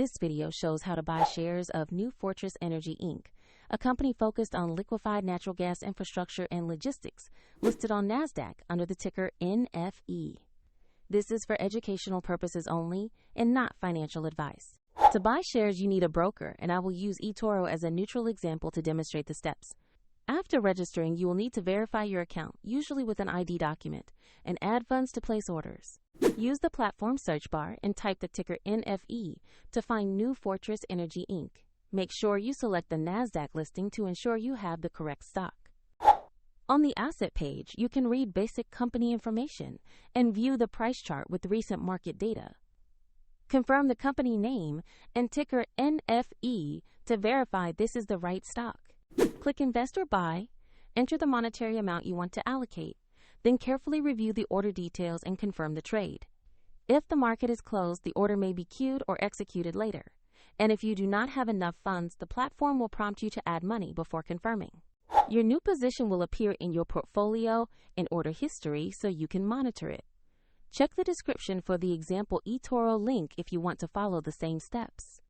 This video shows how to buy shares of New Fortress Energy Inc., a company focused on liquefied natural gas infrastructure and logistics, listed on NASDAQ under the ticker NFE. This is for educational purposes only and not financial advice. To buy shares, you need a broker, and I will use eToro as a neutral example to demonstrate the steps. After registering, you will need to verify your account, usually with an ID document, and add funds to place orders. Use the platform search bar and type the ticker NFE to find New Fortress Energy Inc. Make sure you select the NASDAQ listing to ensure you have the correct stock. On the asset page, you can read basic company information and view the price chart with recent market data. Confirm the company name and ticker NFE to verify this is the right stock. Click Invest or Buy, enter the monetary amount you want to allocate, then carefully review the order details and confirm the trade. If the market is closed, the order may be queued or executed later. And if you do not have enough funds, the platform will prompt you to add money before confirming. Your new position will appear in your portfolio and order history so you can monitor it. Check the description for the example eToro link if you want to follow the same steps.